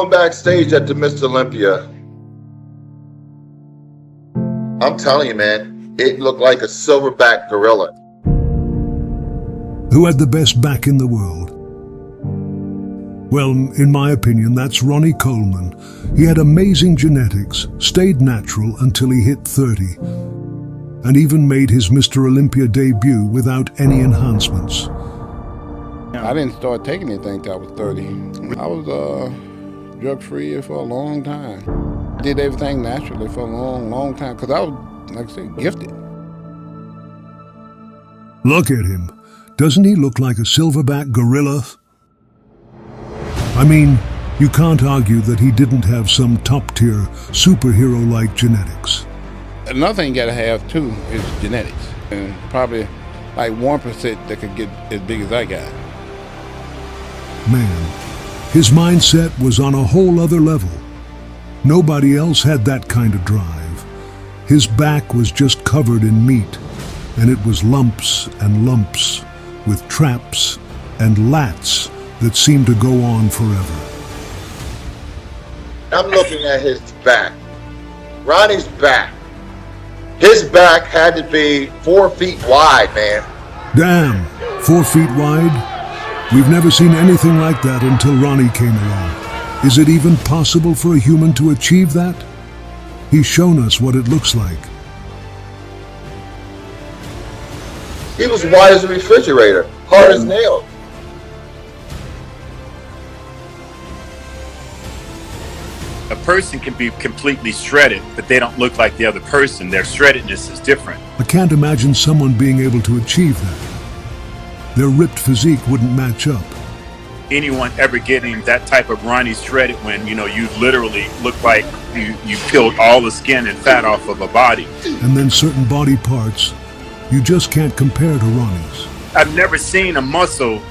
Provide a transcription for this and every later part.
going backstage at the Mr. Olympia. I'm telling you, man, it looked like a silverback gorilla. Who had the best back in the world? Well, in my opinion, that's Ronnie Coleman. He had amazing genetics, stayed natural until he hit 30, and even made his Mr. Olympia debut without any enhancements. I didn't start taking anything till I was 30. I was drug-free for a long time. Did everything naturally for a long time, because I was, like I said, gifted. Look at him. Doesn't he look like a silverback gorilla? I mean, you can't argue that he didn't have some top-tier, superhero-like genetics. Another thing you gotta have, too, is genetics. And probably like 1% that could get as big as I got. Man, his mindset was on a whole other level. Nobody else had that kind of drive. His back was just covered in meat, and it was lumps and lumps, with traps and lats that seemed to go on forever. I'm looking at his back. Ronnie's back. His back had to be 4 feet wide, man. Damn, 4 feet wide? We've never seen anything like that until Ronnie came along. Is it even possible for a human to achieve that? He's shown us what it looks like. He was wide as a refrigerator, hard as nails. A person can be completely shredded, but they don't look like the other person. Their shreddedness is different. I can't imagine someone being able to achieve that. Their ripped physique wouldn't match up. Anyone ever getting that type of Ronnie shredded when, you literally look like you peeled all the skin and fat off of a body. And then certain body parts, you just can't compare to Ronnie's. I've never seen a muscle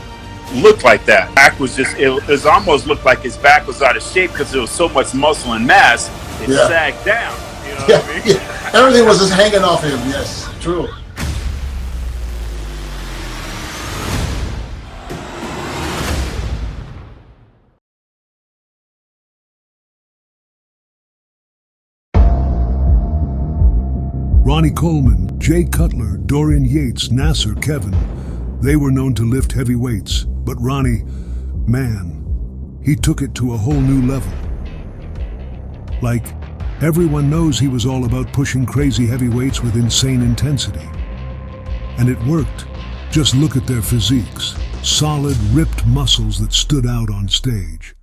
look like that. Back was just, it almost looked like his back was out of shape because there was so much muscle and mass, it sagged down. You know what I mean? Yeah. Everything was just hanging off him, yes, true. Ronnie Coleman, Jay Cutler, Dorian Yates, Nasser, Kevin, they were known to lift heavy weights, but Ronnie, man, he took it to a whole new level. Like, everyone knows he was all about pushing crazy heavy weights with insane intensity. And it worked. Just look at their physiques, solid, ripped muscles that stood out on stage.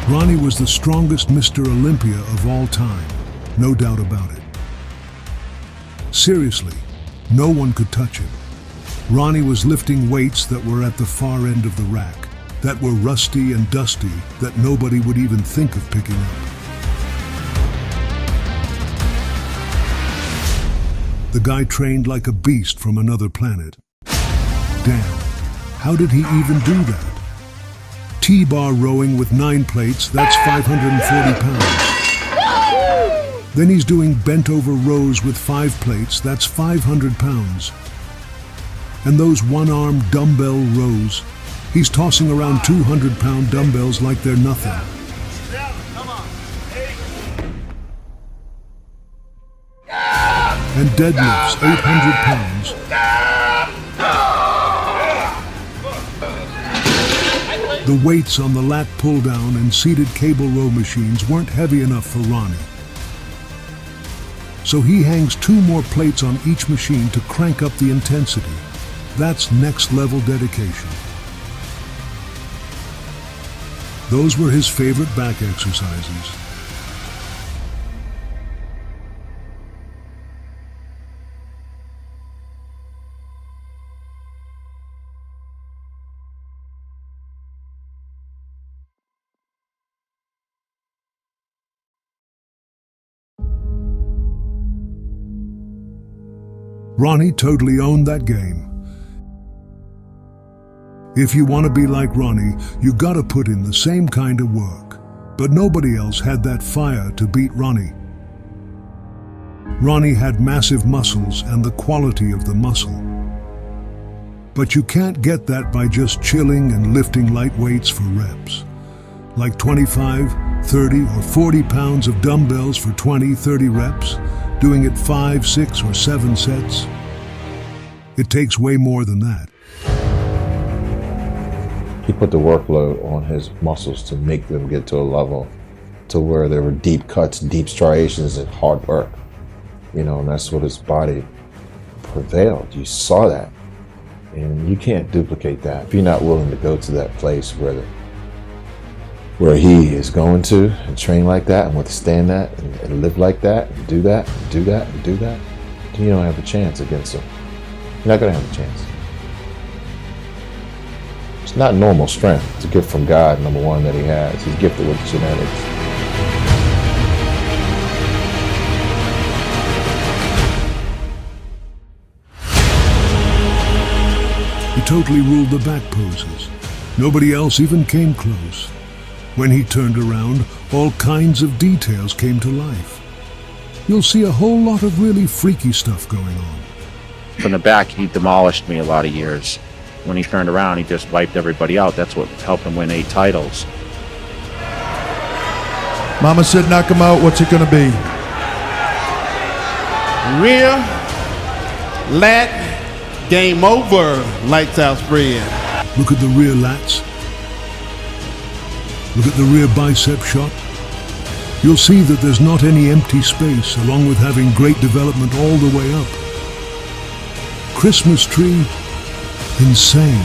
Ronnie was the strongest Mr. Olympia of all time, no doubt about it. Seriously, no one could touch him. Ronnie was lifting weights that were at the far end of the rack, that were rusty and dusty, that nobody would even think of picking up. The guy trained like a beast from another planet. Damn, how did he even do that? T-bar rowing with 9 plates, that's 540 pounds. Then he's doing bent over rows with 5 plates, that's 500 pounds. And those one-arm dumbbell rows, he's tossing around 200-pound dumbbells like they're nothing. And deadlifts 800 pounds. The weights on the lat pull-down and seated cable row machines weren't heavy enough for Ronnie. So he hangs 2 more plates on each machine to crank up the intensity. That's next-level dedication. Those were his favorite back exercises. Ronnie totally owned that game. If you want to be like Ronnie, you gotta put in the same kind of work. But nobody else had that fire to beat Ronnie. Ronnie had massive muscles and the quality of the muscle. But you can't get that by just chilling and lifting light weights for reps. Like 25, 30, or 40 pounds of dumbbells for 20, 30 reps, doing it 5, 6, or 7 sets. It takes way more than that. He put the workload on his muscles to make them get to a level to where there were deep cuts, deep striations, and hard work. You know, and that's what his body prevailed. You saw that. And you can't duplicate that if you're not willing to go to that place where he is going to and train like that and withstand that and live like that and do that and do that and do that. Then you don't have a chance against him. You're not going to have a chance. It's not normal strength. It's a gift from God, number one, that he has. He's gifted with genetics. He totally ruled the back poses. Nobody else even came close. When he turned around, all kinds of details came to life. You'll see a whole lot of really freaky stuff going on. From the back, he demolished me a lot of years. When he turned around, he just wiped everybody out. That's what helped him win 8 titles. Mama said, knock him out. What's it gonna be? Rear, lat, game over, lights out spread. Look at the rear lats. Look at the rear bicep shot. You'll see that there's not any empty space, along with having great development all the way up. Christmas tree, insane.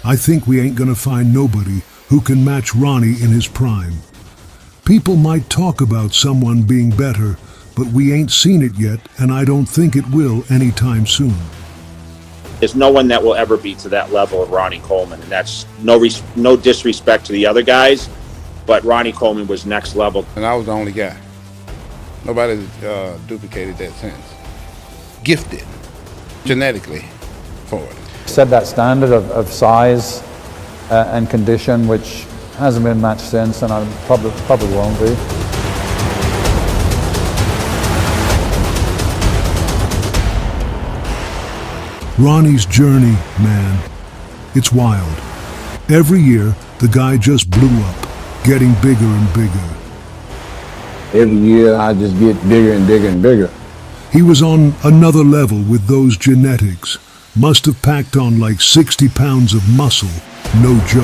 I think we ain't gonna find nobody who can match Ronnie in his prime. People might talk about someone being better, but we ain't seen it yet, and I don't think it will anytime soon. There's no one that will ever be to that level of Ronnie Coleman, and that's no disrespect to the other guys, but Ronnie Coleman was next level. And I was the only guy. Nobody duplicated that since. Gifted, genetically, for it. Set that standard of size and condition, which hasn't been matched since, and I probably won't be. Ronnie's journey, man, it's wild. Every year, the guy just blew up, getting bigger and bigger. Every year, I just get bigger and bigger and bigger. He was on another level with those genetics. Must have packed on like 60 pounds of muscle, no joke.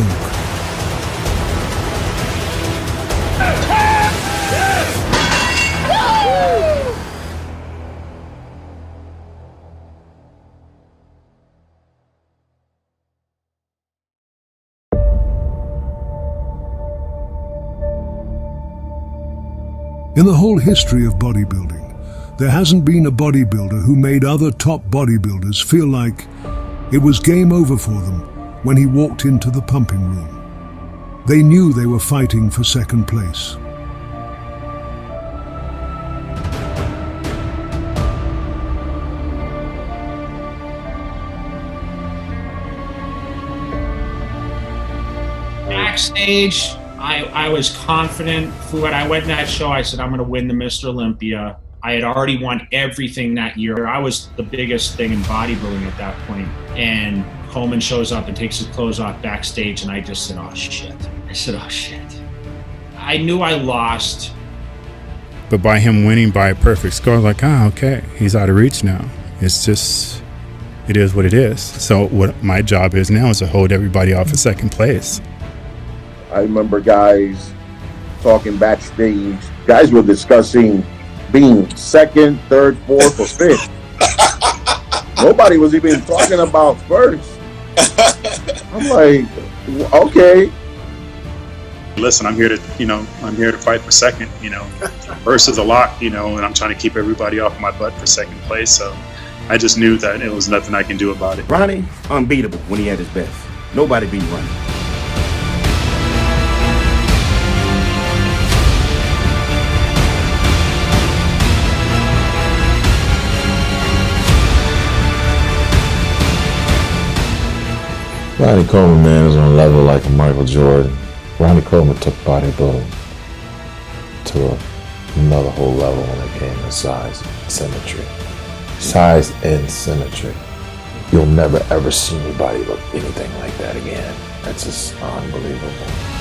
In the whole history of bodybuilding, there hasn't been a bodybuilder who made other top bodybuilders feel like it was game over for them when he walked into the pumping room. They knew they were fighting for second place. Backstage, I was confident. When I went in that show, I said, I'm going to win the Mr. Olympia. I had already won everything that year. I was the biggest thing in bodybuilding at that point. And Coleman shows up and takes his clothes off backstage, and I just said, oh, shit. I knew I lost. But by him winning by a perfect score, like, okay, he's out of reach now. It's just, it is what it is. So what my job is now is to hold everybody off at second place. I remember guys talking backstage. Guys were discussing being second, third, fourth, or fifth. Nobody was even talking about first. I'm like, okay. Listen, I'm here to fight for second, First is a lot, and I'm trying to keep everybody off my butt for second place. So I just knew that it was nothing I can do about it. Ronnie, unbeatable when he had his best. Nobody beat Ronnie. Ronnie Coleman, man, is on a level like a Michael Jordan. Ronnie Coleman took bodybuilding to another whole level when it came to size and symmetry. Size and symmetry. You'll never ever see anybody look anything like that again. That's just unbelievable.